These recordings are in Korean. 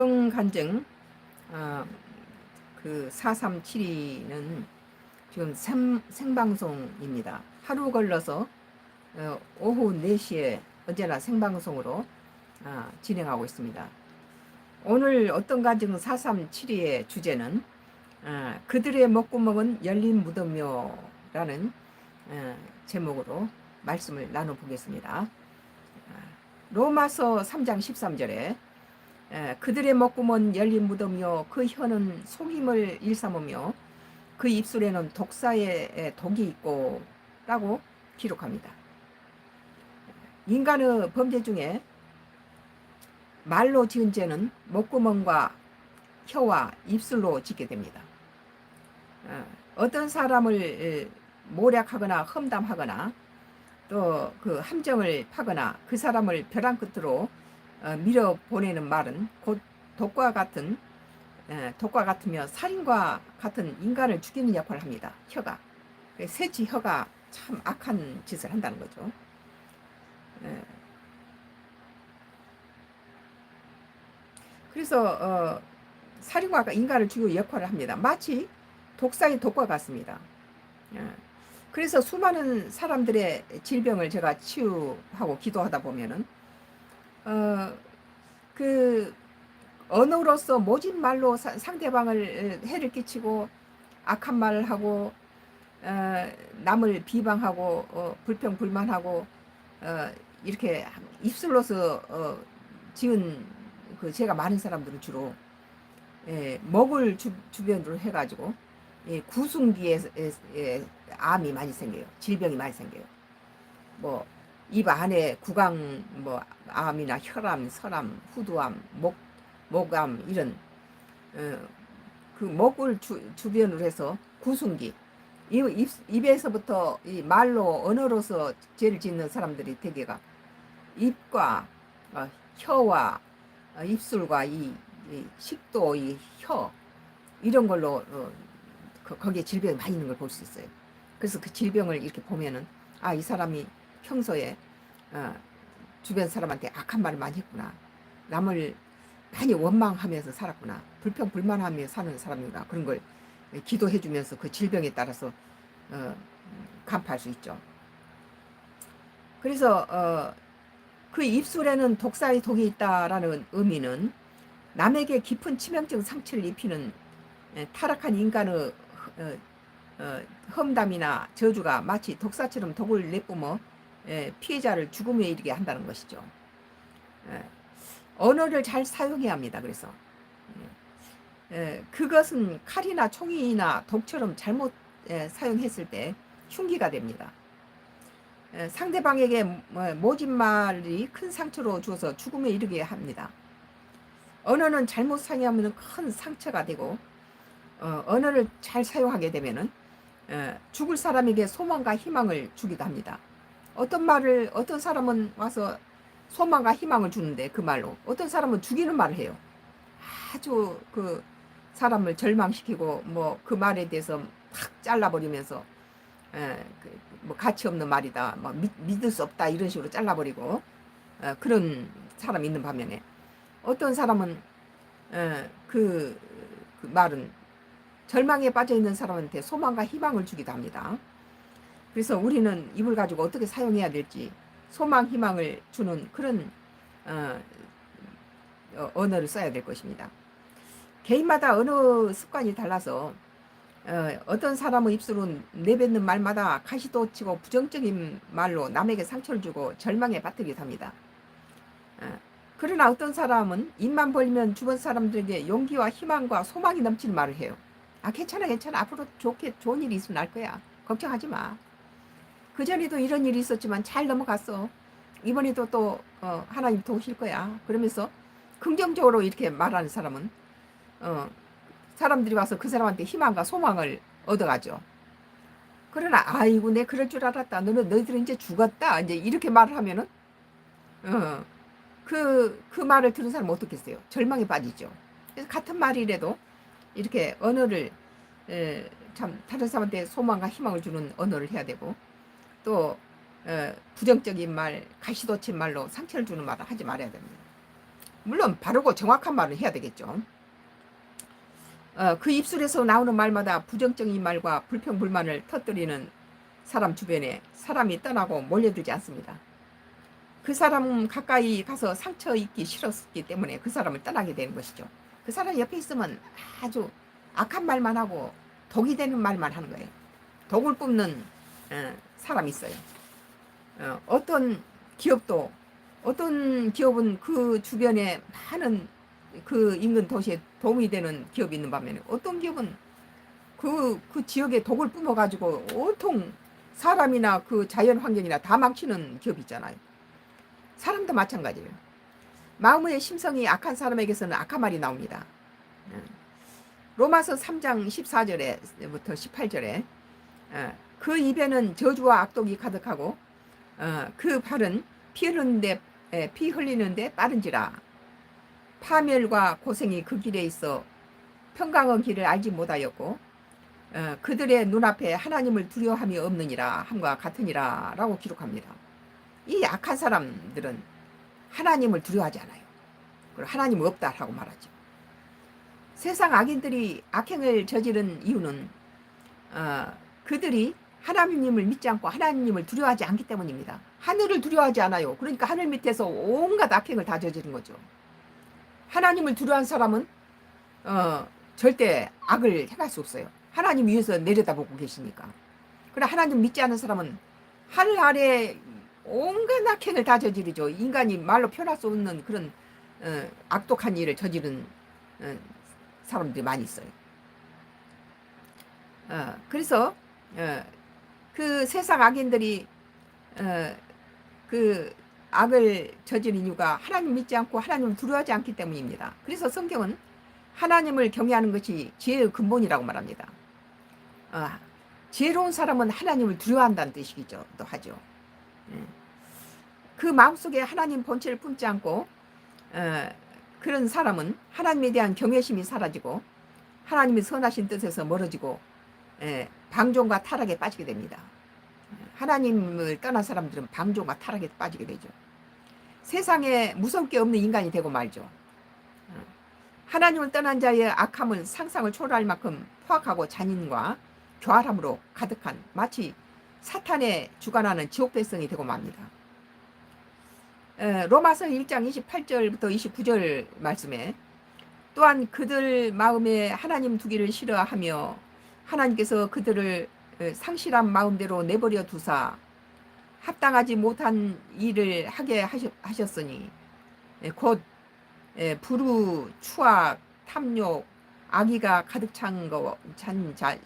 간증 어, 그 4372는 지금 생방송입니다. 하루 걸러서 오후 4시에 언제나 생방송으로 진행하고 있습니다. 오늘 어떤 간증 4372의 주제는 그들의 먹구멍은 열린 무덤묘라는 제목으로 말씀을 나눠보겠습니다. 로마서 3장 13절에 그들의 먹구먼 열린 무덤이요 그 혀는 속임을 일삼으며 그 입술에는 독사의 독이 있고 라고 기록합니다. 인간의 범죄 중에 말로 지은 죄는 목구멍과 혀와 입술로 짓게 됩니다. 어떤 사람을 모략하거나 험담하거나 또 그 함정을 파거나 그 사람을 벼랑 끝으로 밀어보내는 말은 곧 독과 같으며 살인과 같은 인간을 죽이는 역할을 합니다. 혀가. 새치 혀가 참 악한 짓을 한다는 거죠. 그래서 살인과가 인간을 죽이는 역할을 합니다. 마치 독사의 독과 같습니다. 그래서 수많은 사람들의 질병을 제가 치유하고 기도하다 보면은 그 언어로서 모진 말로 상대방을 해를 끼치고 악한 말을 하고 남을 비방하고 불평불만하고 이렇게 입술로서 지은 그 죄가 많은 사람들은 주로 목을 주변으로 해가지고 구승기에 암이 많이 생겨요. 질병이 많이 생겨요. 뭐 입 안에 구강 뭐 암이나 혈암, 설암, 후두암, 목암 이런 그 목을 주변으로 해서 구승기 입에서부터 이 말로 언어로서 죄를 짓는 사람들이 대개가 입과 혀와 입술과 이 식도, 이 혀 이런 걸로 거기에 질병이 많이 있는 걸 볼 수 있어요. 그래서 그 질병을 이렇게 보면은 이 사람이 평소에 주변 사람한테 악한 말을 많이 했구나. 남을 많이 원망하면서 살았구나. 불평불만하며 사는 사람이구나. 그런 걸 기도해주면서 그 질병에 따라서 간파할 수 있죠. 그래서 그 입술에는 독사의 독이 있다라는 의미는 남에게 깊은 치명적 상처를 입히는 타락한 인간의 험담이나 저주가 마치 독사처럼 독을 내뿜어 피해자를 죽음에 이르게 한다는 것이죠. 언어를 잘 사용해야 합니다. 그래서 그것은 칼이나 총이나 독처럼 잘못 사용했을 때 흉기가 됩니다. 상대방에게 모진 말이 큰 상처로 주어서 죽음에 이르게 합니다. 언어는 잘못 사용하면 큰 상처가 되고 언어를 잘 사용하게 되면은 죽을 사람에게 소망과 희망을 주기도 합니다. 어떤 사람은 와서 소망과 희망을 주는데 그 말로 어떤 사람은 죽이는 말을 해요. 아주 그 사람을 절망시키고 뭐 그 말에 대해서 팍 잘라버리면서 뭐 가치 없는 말이다, 뭐 믿을 수 없다 이런 식으로 잘라버리고 그런 사람이 있는 반면에 어떤 사람은 그 말은 절망에 빠져 있는 사람한테 소망과 희망을 주기도 합니다. 그래서 우리는 입을 가지고 어떻게 사용해야 될지 소망, 희망을 주는 그런 언어를 써야 될 것입니다. 개인마다 언어 습관이 달라서 어떤 사람의 입술은 내뱉는 말마다 가시돋치고 부정적인 말로 남에게 상처를 주고 절망에 빠뜨리기도 합니다. 그러나 어떤 사람은 입만 벌리면 주변 사람들에게 용기와 희망과 소망이 넘치는 말을 해요. 괜찮아 앞으로 좋은 일이 있으면 알 거야. 걱정하지 마. 그전에도 이런 일이 있었지만 잘 넘어갔어. 이번에도 또 하나님 도우실 거야. 그러면서 긍정적으로 이렇게 말하는 사람은 사람들이 와서 그 사람한테 희망과 소망을 얻어가죠. 그러나 아이고 내 그럴 줄 알았다. 너희들은 이제 죽었다. 이제 이렇게 말을 하면은 그 말을 들은 사람은 어떻겠어요? 절망에 빠지죠. 그래서 같은 말이라도 이렇게 언어를 참 다른 사람한테 소망과 희망을 주는 언어를 해야 되고 또 부정적인 말, 가시돋친 말로 상처를 주는 말을 하지 말아야 됩니다. 물론 바르고 정확한 말을 해야 되겠죠. 그 입술에서 나오는 말마다 부정적인 말과 불평불만을 터뜨리는 사람 주변에 사람이 떠나고 몰려들지 않습니다. 그 사람 가까이 가서 상처 입기 싫었기 때문에 그 사람을 떠나게 되는 것이죠. 그 사람 옆에 있으면 아주 악한 말만 하고 독이 되는 말만 하는 거예요. 독을 뿜는 사람이 있어요. 어떤 기업은 그 주변에 많은 그 인근 도시에 도움이 되는 기업이 있는 반면에 어떤 기업은 그 지역에 독을 뿜어가지고 온통 사람이나 그 자연 환경이나 다 망치는 기업이 있잖아요. 사람도 마찬가지예요. 마음의 심성이 악한 사람에게서는 악한 말이 나옵니다. 로마서 3장 14절에부터 18절에 그 입에는 저주와 악독이 가득하고 그 발은 피 흘리는데 빠른지라. 파멸과 고생이 그 길에 있어 평강의 길을 알지 못하였고 그들의 눈앞에 하나님을 두려워함이 없느니라 함과 같으니라 라고 기록합니다. 이 악한 사람들은 하나님을 두려워하지 않아요. 그리고 하나님은 없다라고 말하죠. 세상 악인들이 악행을 저지른 이유는 그들이 하나님을 믿지 않고 하나님을 두려워하지 않기 때문입니다. 하늘을 두려워하지 않아요. 그러니까 하늘 밑에서 온갖 악행을 다 저지른 거죠. 하나님을 두려워하는 사람은 절대 악을 행할 수 없어요. 하나님 위에서 내려다보고 계시니까. 그러나 하나님 믿지 않는 사람은 하늘 아래 온갖 악행을 다 저지르죠. 인간이 말로 표현할 수 없는 그런 악독한 일을 저지른 사람들이 많이 있어요. 그래서 그 세상 악인들이 그 악을 저지른 이유가 하나님 믿지 않고 하나님을 두려워하지 않기 때문입니다. 그래서 성경은 하나님을 경외하는 것이 지혜의 근본이라고 말합니다. 지혜로운 사람은 하나님을 두려워한다는 뜻이기도 하죠. 그 마음속에 하나님 본체를 품지 않고 그런 사람은 하나님에 대한 경외심이 사라지고 하나님의 선하신 뜻에서 멀어지고 방종과 타락에 빠지게 됩니다. 하나님을 떠난 사람들은 방종과 타락에 빠지게 되죠. 세상에 무서울 게 없는 인간이 되고 말죠. 하나님을 떠난 자의 악함은 상상을 초월할 만큼 포악하고 잔인과 교활함으로 가득한 마치 사탄의 주관하는 지옥 백성이 되고 맙니다. 로마서 1장 28절부터 29절 말씀에 또한 그들 마음에 하나님 두기를 싫어하며 하나님께서 그들을 상실한 마음대로 내버려 두사 합당하지 못한 일을 하게 하셨으니 곧 불우, 추악, 탐욕, 악의가 가득 찬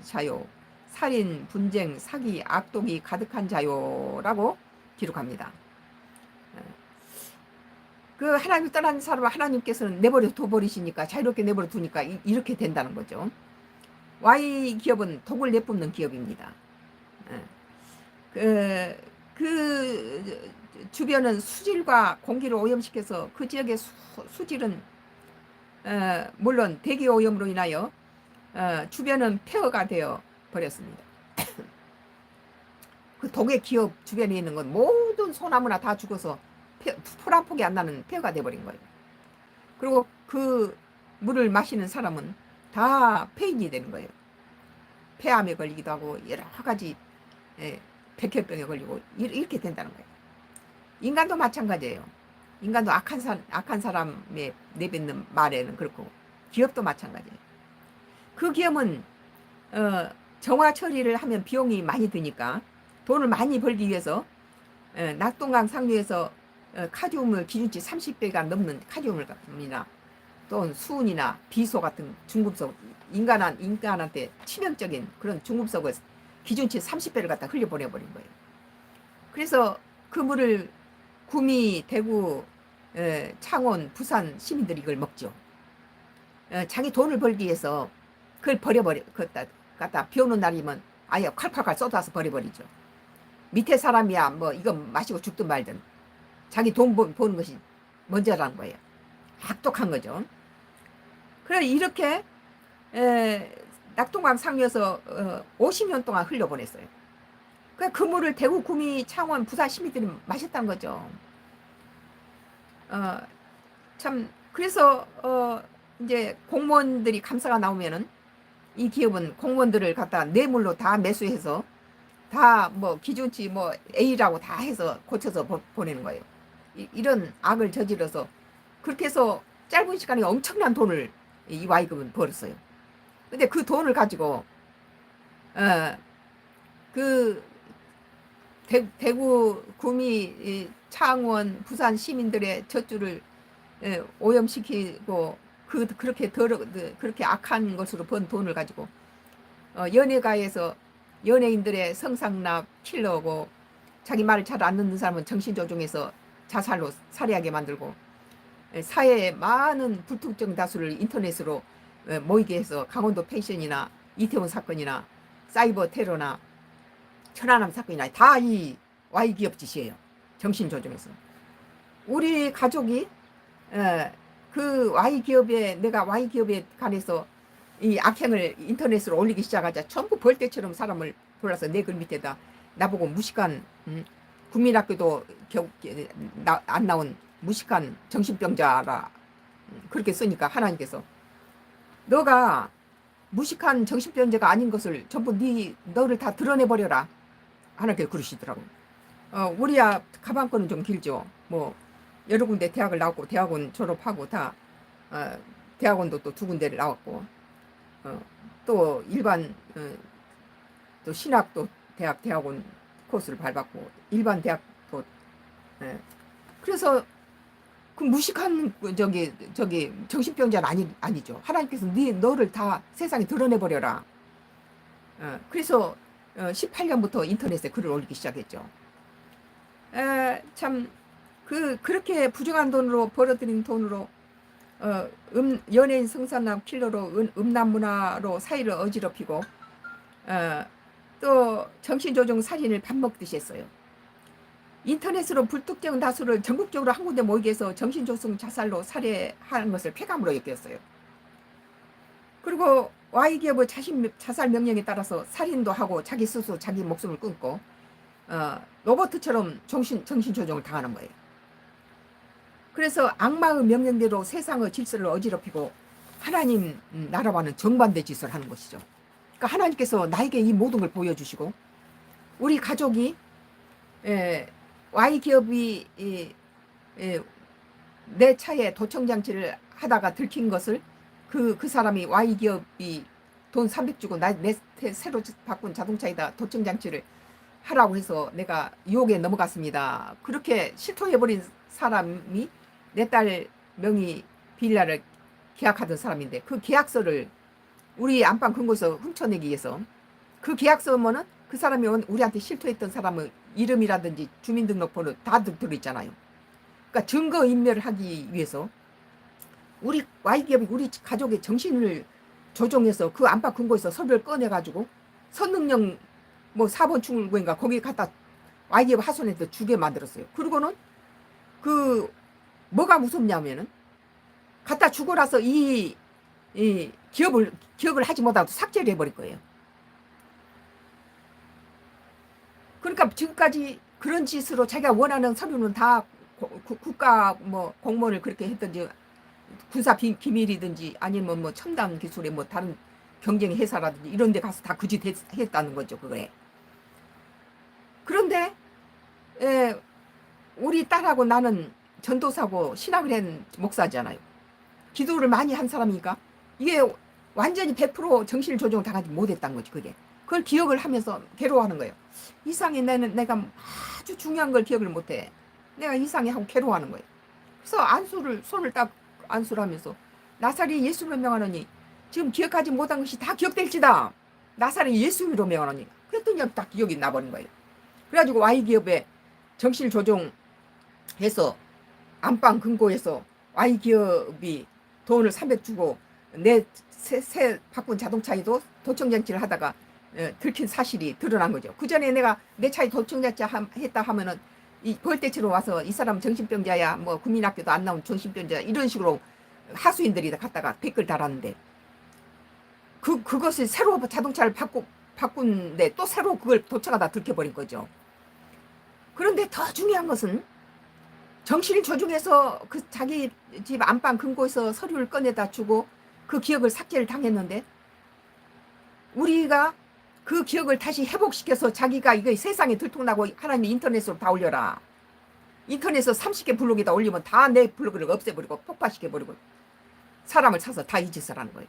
자요, 살인, 분쟁, 사기, 악독이 가득한 자요라고 기록합니다. 그 하나님을 떠난 사람을 하나님께서는 내버려 둬버리시니까 자유롭게 내버려 두니까 이렇게 된다는 거죠. Y 기업은 독을 내뿜는 기업입니다. 그 주변은 수질과 공기를 오염시켜서 그 지역의 수질은 물론 대기 오염으로 인하여 주변은 폐허가 되어 버렸습니다. 그 독의 기업 주변에 있는 건 모든 소나무나 다 죽어서 풀 한 폭이 안 나는 폐허가 되어버린 거예요. 그리고 그 물을 마시는 사람은 다 폐인이 되는 거예요. 폐암에 걸리기도 하고 여러 가지 백혈병에 걸리고 이렇게 된다는 거예요. 인간도 마찬가지예요. 인간도 악한 사람의 내뱉는 말에는 그렇고 기업도 마찬가지예요. 그 기업은 정화 처리를 하면 비용이 많이 드니까 돈을 많이 벌기 위해서 낙동강 상류에서 카디움을 기준치 30배가 넘는 카디움이나 또는 수은이나 비소 같은 중금속 인간한테 치명적인 그런 중금속을 기준치 30배를 갖다 흘려보내버린 거예요. 그래서 그 물을 구미, 대구, 창원, 부산 시민들이 이걸 먹죠. 자기 돈을 벌기 위해서 그걸 갖다 비 오는 날이면 아예 칼칼칼 쏟아서 버려버리죠. 밑에 사람이야 뭐 이거 마시고 죽든 말든 자기 돈 버는 것이 먼저라는 거예요. 악독한 거죠. 그래 이렇게 낙동강 상류에서 50년 동안 흘려보냈어요. 그 물을 대구, 구미, 창원, 부산 시민들이 마셨다는 거죠. 참 그래서 이제 공무원들이 감사가 나오면은 이 기업은 공무원들을 갖다 뇌물로 다 매수해서 다 뭐 기준치 뭐 A라고 다 해서 고쳐서 보내는 거예요. 이런 악을 저질러서 그렇게 해서 짧은 시간에 엄청난 돈을 이 Y금은 벌었어요. 근데 그 돈을 가지고 어, 그 대구, 구미, 창원, 부산 시민들의 젖줄을 오염시키고 그렇게 악한 것으로 번 돈을 가지고 연예가에서 연예인들의 성상납 킬러고 자기 말을 잘 안 듣는 사람은 정신조종해서 자살로 살해하게 만들고 사회에 많은 불특정 다수를 인터넷으로 모이게 해서 강원도 펜션이나 이태원 사건이나 사이버 테러나 천안함 사건이나 다 이 Y기업 짓이에요. 정신조종해서. 우리 가족이 그 Y기업에 내가 Y기업에 관해서 이 악행을 인터넷으로 올리기 시작하자 전부 벌떼처럼 사람을 돌아서 내 글 밑에다 나보고 무식한 국민학교도 안 나온 무식한 정신병자라 그렇게 쓰니까 하나님께서 너가 무식한 정신병자가 아닌 것을 전부 너를 다 드러내버려라 하나님께서 그러시더라고. 우리야 가방끈은 좀 길죠. 뭐 여러 군데 대학을 나왔고 대학원 졸업하고 다 대학원도 또 2군데를 나왔고 또 일반 또 신학도 대학원 코스를 밟았고 일반 대학도 그래서 그 무식한 저기 정신병자는 아니죠. 하나님께서 너를 다 세상에 드러내버려라. 그래서 18년부터 인터넷에 글을 올리기 시작했죠. 참 그렇게 부정한 돈으로 벌어들인 돈으로 연예인 성산남 킬러로 음란문화로 사회를 어지럽히고 또 정신조종 살인을 밥 먹듯이 했어요. 인터넷으로 불특정 다수를 전국적으로 한 군데 모이게 해서 정신조종 자살로 살해하는 것을 폐감으로 여겼어요. 그리고 Y기업의 자살 명령에 따라서 살인도 하고 자기 스스로 자기 목숨을 끊고 로버트처럼 정신조종을 당하는 거예요. 그래서 악마의 명령대로 세상의 질서를 어지럽히고 하나님 나라와는 정반대 짓을 하는 것이죠. 그러니까 하나님께서 나에게 이 모든 걸 보여주시고 우리 가족이 Y기업이 내 차에 도청장치를 하다가 들킨 것을 그 사람이 Y기업이 돈 300 주고 내 새로 바꾼 자동차에다 도청장치를 하라고 해서 내가 유혹에 넘어갔습니다. 그렇게 실토해버린 사람이 내 딸 명의 빌라를 계약하던 사람인데 그 계약서를 우리 안방 근거에서 훔쳐내기 위해서 그 계약서면은 그 사람이 우리한테 실토했던 사람의 이름이라든지 주민등록번호 다 들어있잖아요. 그러니까 증거인멸을 하기 위해서 우리 Y기업이 우리 가족의 정신을 조종해서 그 안방 근거에서 서류를 꺼내가지고 선능령 뭐 4번 출구인가 거기 갖다 Y기업 하소연해서 주게 만들었어요. 그리고는 그 뭐가 무섭냐면은 갖다 주고 나서 이 기억을 하지 못하고 삭제를 해버릴 거예요. 그러니까 지금까지 그런 짓으로 자기가 원하는 서류는 다 국가 뭐 공무원을 그렇게 했든지 군사 기밀이든지 아니면 뭐 첨단 기술의 뭐 다른 경쟁 회사라든지 이런 데 가서 다 그 짓 했다는 거죠. 그거에. 그런데 우리 딸하고 나는 전도사고 신학을 한 목사잖아요. 기도를 많이 한 사람이니까 이게 완전히 100% 정신을 조정을 당하지 못했다는 거지. 그걸 기억을 하면서 괴로워하는 거예요. 이상해. 내가 아주 중요한 걸 기억을 못해. 내가 이상해 하고 괴로워하는 거예요. 그래서 손을 딱 안수를 하면서 나사렛 예수로 명하노니 지금 기억하지 못한 것이 다 기억될지다. 나사렛 예수로 명하노니. 그랬더니 딱 기억이 나버린 거예요. 그래가지고 Y기업에 정신을 조종해서 안방 금고에서 Y기업이 돈을 300 주고 내 새 바꾼 자동차에도 도청장치를 하다가 들킨 사실이 드러난 거죠. 그 전에 내가 내 차에 도청장치 했다 하면은 이 벌떼처럼 와서 이 사람 정신병자야, 뭐 국민학교도 안 나온 정신병자 이런 식으로 하수인들이 갖다가 댓글 달았는데 그것을 새로 자동차를 바꾼데 또 새로 그걸 도청하다 들켜버린 거죠. 그런데 더 중요한 것은 정신을 조종해서 그 자기 집 안방 금고에서 서류를 꺼내다 주고 그 기억을 삭제를 당했는데, 우리가 그 기억을 다시 회복시켜서 자기가 이거 세상에 들통나고 하나님이 인터넷으로 다 올려라. 인터넷에서 30개 블로그에다 올리면 다 내 블로그를 없애버리고 폭파시켜버리고 사람을 사서 다 이 짓을 하는 거예요.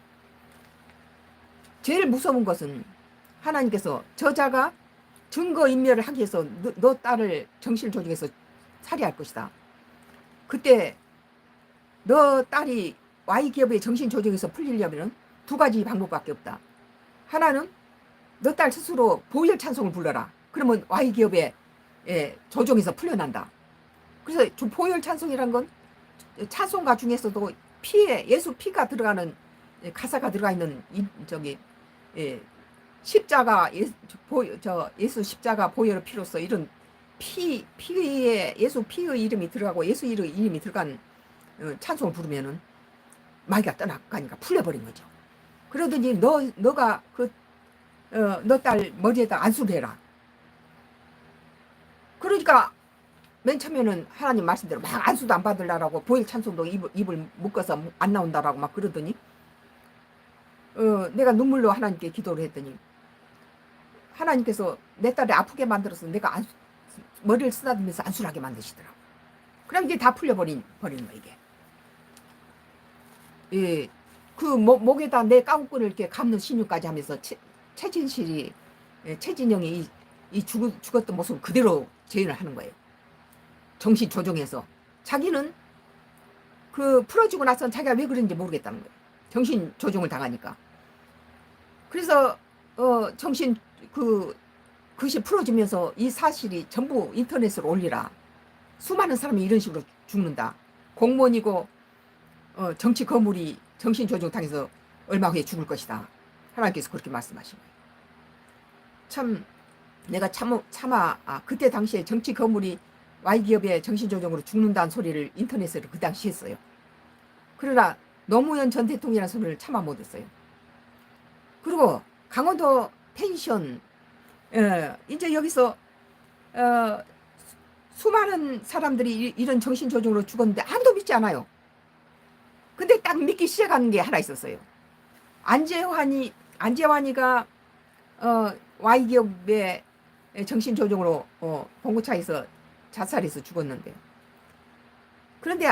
제일 무서운 것은 하나님께서 저자가 증거인멸을 하기 위해서 너 딸을 정신을 조종해서 살해할 것이다. 그때 너 딸이 Y기업의 정신 조종에서 풀리려면 두 가지 방법밖에 없다. 하나는 너 딸 스스로 보혈 찬송을 불러라. 그러면 Y기업의 조종에서 풀려난다. 그래서 보혈 찬송이란 건 찬송가 중에서도 피에 예수 피가 들어가는 가사가 들어가 있는 십자가 예수 십자가 보혈의 피로서 이런 피에 예수 피의 이름이 들어가고 예수 이름이 들어간 찬송을 부르면은 마귀가 떠나가니까 풀려버린 거죠. 그러더니 너가 너 딸 머리에다 안수를 해라. 그러니까 맨 처음에는 하나님 말씀대로 막 안수도 안 받으려고 보혈 찬송도 입을 묶어서 안 나온다라고 막 그러더니 내가 눈물로 하나님께 기도를 했더니 하나님께서 내 딸을 아프게 만들어서 내가 머리를 쓰다듬으면서 안수를 하게 만드시더라고. 그럼 이게 다 풀려버린 거 이게. 예, 그 목에다 내 가운끈을 이렇게 감는 신유까지 하면서 최진실이 최진영이 이 죽었던 모습을 그대로 재현을 하는 거예요. 정신 조종해서 자기는 그 풀어주고 나서는 자기가 왜 그런지 모르겠다는 거예요. 정신 조종을 당하니까. 그래서 정신 그것이 풀어지면서 이 사실이 전부 인터넷으로 올리라. 수많은 사람이 이런 식으로 죽는다. 공무원이고 정치 거물이 정신 조종 당해서 얼마 후에 죽을 것이다. 하나님께서 그렇게 말씀하신 거예요. 참 내가 차마 그때 당시에 정치 거물이 Y기업의 정신조종으로 죽는다는 소리를 인터넷으로 그 당시 했어요. 그러나 노무현 전 대통령이라는 소리를 참아 못했어요. 그리고 강원도 펜션 이제 여기서 수많은 사람들이 이런 정신조종으로 죽었는데 아무도 믿지 않아요. 근데 딱 믿기 시작하는 게 하나 있었어요. 안재환이가 Y기업의 정신조종으로 봉고차에서 자살해서 죽었는데, 그런데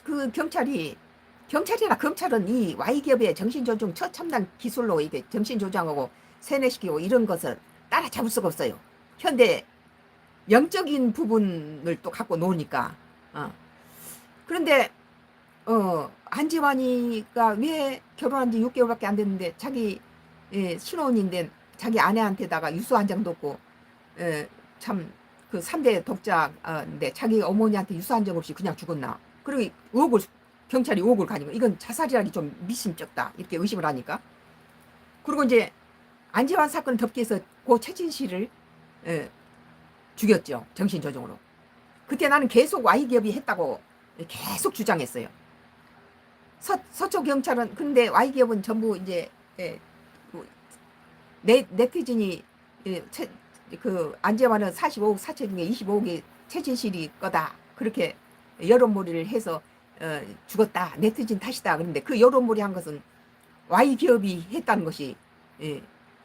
그 경찰이나 검찰은 이 Y기업의 정신조종 최첨단 기술로 이게 정신조장하고 세뇌시키고 이런 것을 따라잡을 수가 없어요. 현대 영적인 부분을 또 갖고 노니까. 그런데 안지환이가 왜 결혼한 지 6개월밖에 안 됐는데 자기 신혼인데 자기 아내한테다가 유서 한 장도 없고 참 그 3대 독자인데 자기 어머니한테 유서 한 장 없이 그냥 죽었나. 그리고 경찰이 의혹을 가니까 이건 자살이라기 좀 미심쩍다 이렇게 의심을 하니까. 그리고 이제 안지환 사건을 덮기 위해서 고 최진실을 죽였죠. 정신조종으로. 그때 나는 계속 Y기업이 했다고 계속 주장했어요. 서초 경찰은 근데 Y기업은 전부 이제 네티즌이 그 안재환은 45억 사채 중에 25억이 최진실이 거다 그렇게 여론몰이를 해서 죽었다 네티즌 탓이다. 그런데 그 여론몰이 한 것은 Y기업이 했다는 것이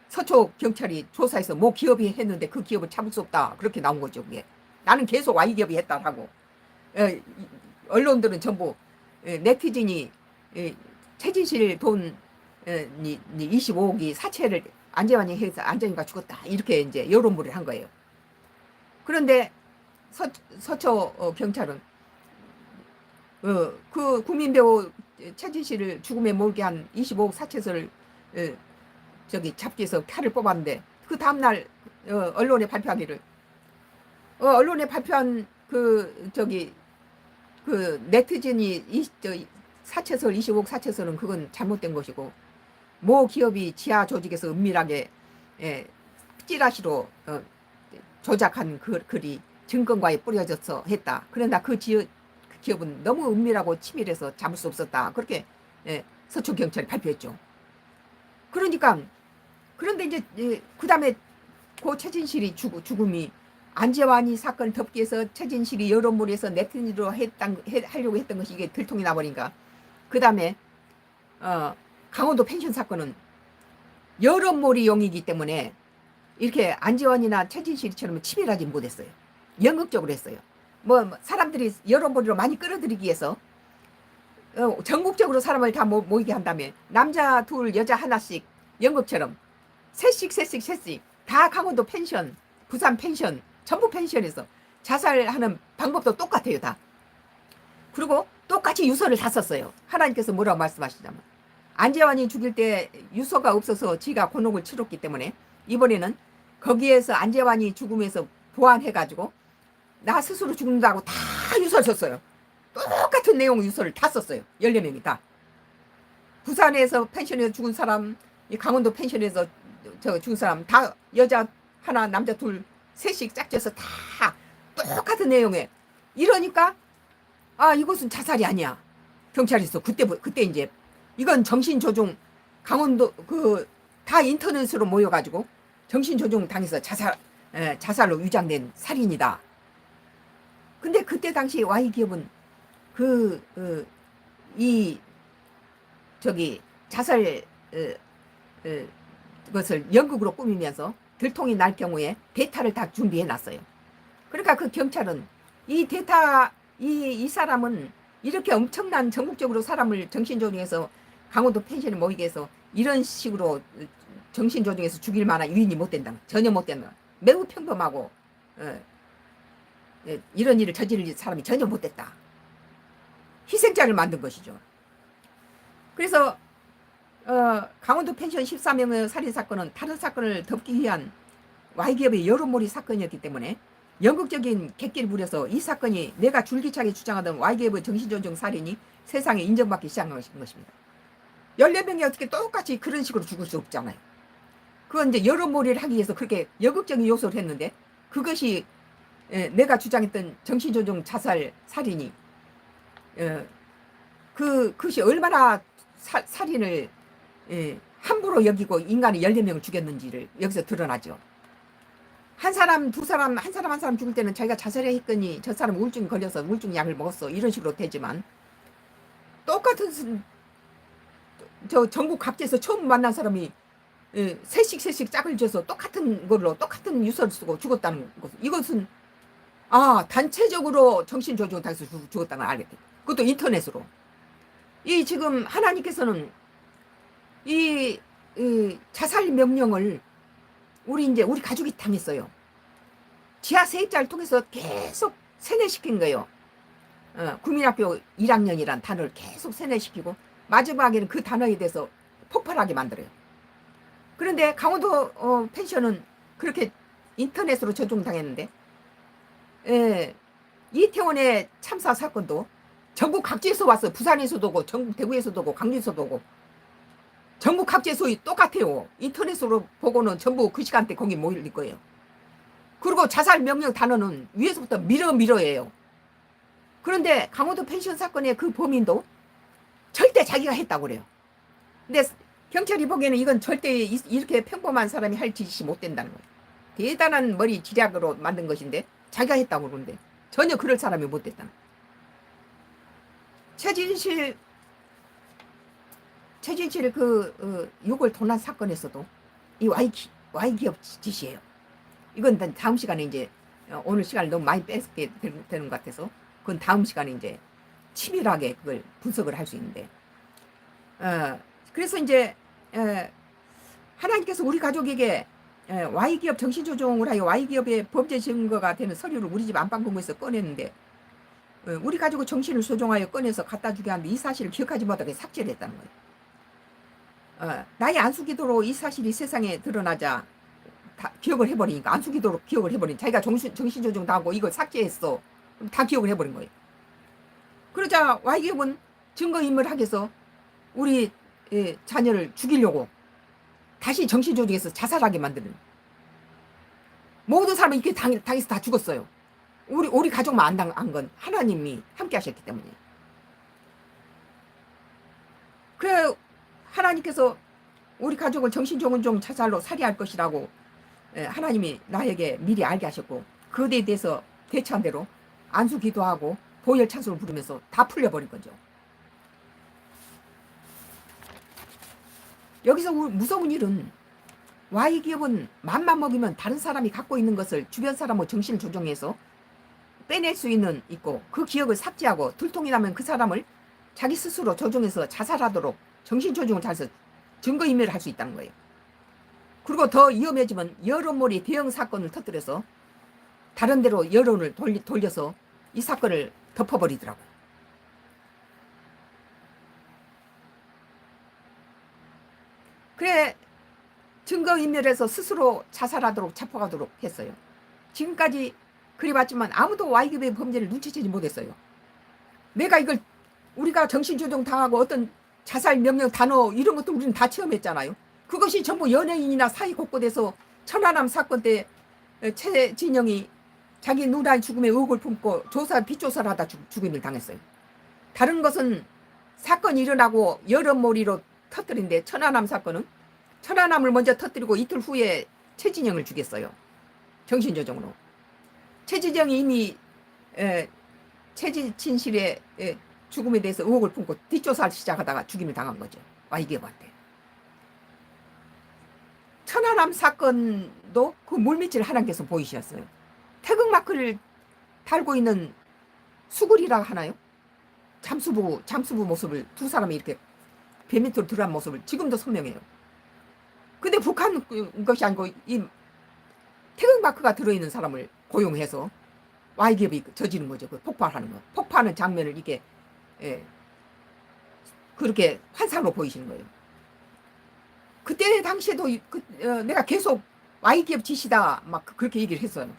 서초 경찰이 조사해서 뭐 기업이 했는데 그 기업을 참을 수 없다 그렇게 나온 거죠. 그게 나는 계속 Y기업이 했다라고. 언론들은 전부 네티즌이 최진실 돈 25억이 사채를 안재환이 해서 안재환이가 죽었다 이렇게 이제 여론몰이를 한 거예요. 그런데 서초 경찰은 그 국민배우 최진실을 죽음에 몰게 한 25억 사채서를 잡기 위해서 칼을 뽑았는데 그 다음날 언론에 발표하기를 언론에 발표한 그 네티즌이 사채설 25억 사채설은 그건 잘못된 것이고 모 기업이 지하 조직에서 은밀하게 찌라시로 조작한 글이 증권과에 뿌려져서 했다. 그런데 그 기업은 너무 은밀하고 치밀해서 잡을 수 없었다. 그렇게 서초 경찰이 발표했죠. 그러니까 그런데 이제 그 다음에 고 최진실이 죽음이 안재환이 사건을 덮기 위해서 최진실이 여론몰이에서 네티즌으로 하려고 했던 것이 이게 들통이 나버리니까 그 다음에 강원도 펜션 사건은 여론몰이용이기 때문에 이렇게 안재환이나 최진실처럼 치밀하지 못했어요. 연극적으로 했어요. 뭐 사람들이 여론몰이로 많이 끌어들이기 위해서 전국적으로 사람을 다 모이게 한 다음에 남자 둘 여자 하나씩 연극처럼 셋씩 다 강원도 펜션 부산 펜션 전부 펜션에서 자살하는 방법도 똑같아요. 다. 그리고 똑같이 유서를 다 썼어요. 하나님께서 뭐라고 말씀하시냐면 안재환이 죽일 때 유서가 없어서 지가 곤혹을 치렀기 때문에 이번에는 거기에서 안재환이 죽음에서 보완해가지고 나 스스로 죽는다고 다 유서를 썼어요. 똑같은 내용 유서를 다 썼어요. 14명이 다. 부산에서 펜션에서 죽은 사람, 강원도 펜션에서 죽은 사람 다 여자 하나 남자 둘 셋씩 짝져서 다 똑같은 내용에 이러니까 이것은 자살이 아니야. 경찰에서 그때 이제 이건 정신조종 강원도 다 인터넷으로 모여가지고 정신조종 당해서 자살로 위장된 살인이다. 근데 그때 당시 Y기업은 자살 것을 연극으로 꾸미면서 들통이 날 경우에 대타를 다 준비해 놨어요. 그러니까 그 경찰은 이 사람은 이렇게 엄청난 전국적으로 사람을 정신조종해서 강원도 펜션에 모이게 해서 이런 식으로 정신조종해서 죽일 만한 유인이 못 된다. 전혀 못 된다. 매우 평범하고 이런 일을 저지를 사람이 전혀 못 됐다. 희생자를 만든 것이죠. 그래서 강원도 펜션 14명의 살인사건은 다른 사건을 덮기 위한 Y기업의 여론몰이 사건이었기 때문에 연극적인 객기를 부려서 이 사건이 내가 줄기차게 주장하던 Y기업의 정신조종 살인이 세상에 인정받기 시작한 것입니다. 14명이 어떻게 똑같이 그런 식으로 죽을 수 없잖아요. 그건 이제 여론몰이를 하기 위해서 그렇게 연극적인 요소를 했는데 그것이 내가 주장했던 정신조종 자살 살인이 그것이 얼마나 살인을 함부로 여기고 인간이 14명을 죽였는지를 여기서 드러나죠. 한 사람 두 사람 한 사람 죽을 때는 자기가 자살해 했더니 저 사람 우울증이 걸려서 우울증 약을 먹었어 이런 식으로 되지만 똑같은 전국 각지에서 처음 만난 사람이 셋씩 짝을 져서 똑같은 걸로 똑같은 유서를 쓰고 죽었다는 것, 이것은 단체적으로 정신조종 당해서 죽었다는 걸 알겠다. 그것도 인터넷으로. 이 지금 하나님께서는 이 자살 명령을 우리 가족이 당했어요. 지하 세입자를 통해서 계속 세뇌시킨 거예요. 국민학교 1학년이란 단어를 계속 세뇌시키고 마지막에는 그 단어에 대해서 폭발하게 만들어요. 그런데 강원도 펜션은 그렇게 인터넷으로 저종당했는데 이태원의 참사 사건도 전국 각지에서 왔어요. 부산에서도 오고 전국 대구에서도 오고 강주에서도 오고 전국 각지에서 똑같아요. 인터넷으로 보고는 전부 그 시간대 거기 모일 거예요. 그리고 자살 명령 단어는 위에서부터 밀어예요. 그런데 강원도 펜션 사건의 그 범인도 절대 자기가 했다고 그래요. 근데 경찰이 보기에는 이건 절대 이렇게 평범한 사람이 할 짓이 못 된다는 거예요. 대단한 머리 지략으로 만든 것인데 자기가 했다고 그러는데 전혀 그럴 사람이 못 됐다는 거예요. 최진실 욕을 도난 사건에서도 이 Y기업 짓이에요. 이건 다음 시간에 이제 오늘 시간을 너무 많이 뺏게 되는 것 같아서 그건 다음 시간에 이제 치밀하게 그걸 분석을 할 수 있는데 그래서 이제 하나님께서 우리 가족에게 Y기업 정신조종을 하여 Y기업의 범죄 증거가 되는 서류를 우리 집 안방금고에서 꺼냈는데 우리 가족의 정신을 조종하여 꺼내서 갖다 주게 하는데 이 사실을 기억하지 못하게 삭제를 했다는 거예요. 나의 안수기도로 이 사실이 세상에 드러나자 다 기억을 해버리니까 안수기도로 기억을 해버리니까 자기가 정신조종 당하고 이걸 삭제했어. 다 기억을 해버린 거예요. 그러자 Y기업은 증거인멸 하기 위해서 우리 자녀를 죽이려고 다시 정신조종해서 자살하게 만드는 모든 사람이 이렇게 당해서 다 죽었어요. 우리 가족만 안 당한 건 하나님이 함께 하셨기 때문에. 그래 하나님께서 우리 가족을 정신조종 자살로 살해할 것이라고 하나님이 나에게 미리 알게 하셨고 그에 대해서 대처한 대로 안수 기도하고 보혈 찬송을 부르면서 다 풀려버린 거죠. 여기서 무서운 일은 Y 기업은 맘만 먹이면 다른 사람이 갖고 있는 것을 주변 사람의 정신을 조종해서 빼낼 수 있고 그 기억을 삭제하고 들통이 나면 그 사람을 자기 스스로 조종해서 자살하도록 정신 조종을 잘해서 증거인멸을 할 수 있다는 거예요. 그리고 더 위험해지면 여론몰이 대형 사건을 터뜨려서 다른 데로 여론을 돌려서 이 사건을 덮어버리더라고요. 그래 증거인멸해서 스스로 자살하도록 체포하도록 했어요. 지금까지 그래봤지만 아무도 Y기업의 범죄를 눈치채지 못했어요. 내가 이걸 우리가 정신조종 당하고 어떤 자살 명령 단어 이런 것도 우리는 다 체험했잖아요. 그것이 전부 연예인이나 사회 곳곳에서 천안함 사건 때 최진영이 자기 누나의 죽음에 의혹을 품고 뒷조사를 하다 죽임을 당했어요. 다른 것은 사건이 일어나고 여론몰이로 터뜨린데 천안함 사건은 천안함을 먼저 터뜨리고 이틀 후에 최진영을 죽였어요. 정신조종으로. 최진영이 이미 최진실의 죽음에 대해서 의혹을 품고 뒷조사를 시작하다가 죽임을 당한 거죠. Y기업한테. 천안함 사건도 그 물밑을 하나님께서 보이셨어요. 태극마크를 달고 있는 수굴이라 하나요? 잠수부 모습을 두 사람이 이렇게 배 밑으로 들어간 모습을 지금도 선명해요. 근데 북한 것이 아니고 이 태극마크가 들어있는 사람을 고용해서 Y기업이 저지른 거죠. 그 폭발하는 거. 폭파하는 장면을 이게 그렇게 환상으로 보이시는 거예요. 그때 당시에도 내가 계속 Y기업 짓이다 막 그렇게 얘기를 했어요.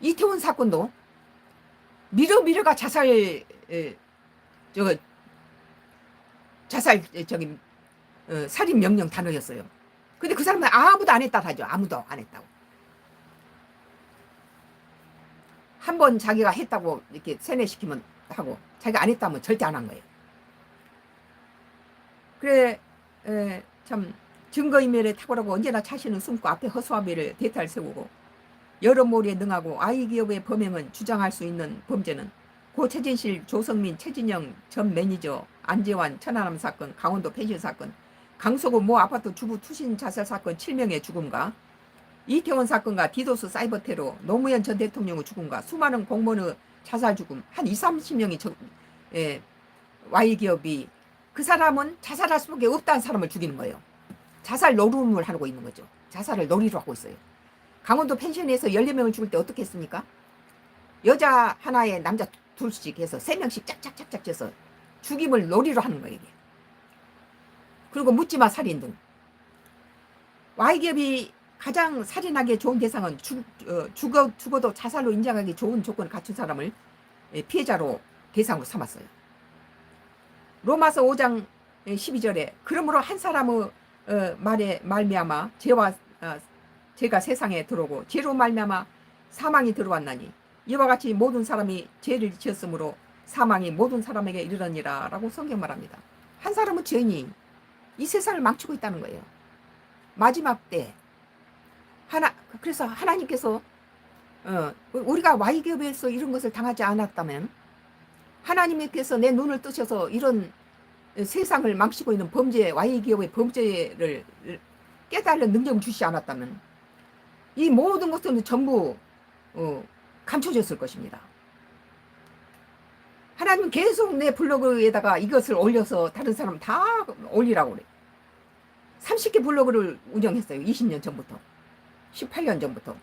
이태원 사건도 미러가 자살 살인 명령 단어였어요. 근데 그 사람은 아무도 안 했다 하죠. 아무도 안 했다고. 한 번 자기가 했다고 이렇게 세뇌시키면 하고 자기가 안 했다면 절대 안 한 거예요. 그래 참 증거인멸에 탁월하고 언제나 자신은 숨고 앞에 허수아비를 대탈 세우고 여러모리에 능하고 Y기업의 범행은 주장할 수 있는 범죄는 고 최진실, 조성민, 최진영 전 매니저, 안재환 천안함 사건, 강원도 펜션 사건, 강서구 모 아파트 주부 투신 자살 사건 7명의 죽음과 이태원 사건과 디도스 사이버 테러, 노무현 전 대통령의 죽음과 수많은 공무원의 자살 죽음 한 20-30명이 Y기업이 그 사람은 자살할 수밖에 없다는 사람을 죽이는 거예요. 자살 노름을 하고 있는 거죠. 자살을 놀이로 하고 있어요. 강원도 펜션에서 14명을 죽을 때 어떻게 했습니까? 여자 하나에 남자 둘씩 해서 3명씩 짝짝짝짝 째서 죽임을 놀이로 하는 거예요. 이게. 그리고 묻지마 살인 등. Y기업이 가장 살인하기 좋은 대상은 죽어도 자살로 인정하기 좋은 조건을 갖춘 사람을 피해자로 대상으로 삼았어요. 로마서 5장 12절에 그러므로 한 사람의 말에 말미암아 죄가 세상에 들어오고 죄로 말미암아 사망이 들어왔나니 이와 같이 모든 사람이 죄를 지었으므로 사망이 모든 사람에게 이르러니라 라고 성경 말합니다. 한 사람은 죄인이 이 세상을 망치고 있다는 거예요. 마지막 때 그래서 하나님께서 우리가 Y기업에서 이런 것을 당하지 않았다면 하나님께서 내 눈을 뜨셔서 이런 세상을 망치고 있는 Y기업의 범죄를 깨달는 능력을 주시지 않았다면 이 모든 것들은 전부 감춰졌을 것입니다. 하나님은 계속 내 블로그에다가 이것을 올려서 다른 사람 다 올리라고 그래요. 30개 블로그를 운영했어요. 20년 전부터. 18년 전부터.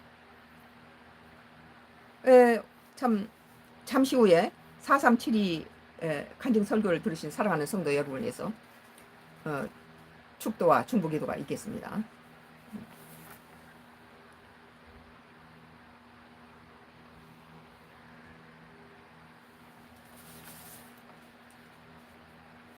잠시 후에 4372 간증 설교를 들으신 사랑하는 성도 여러분을 위해서 축도와 중보기도가 있겠습니다.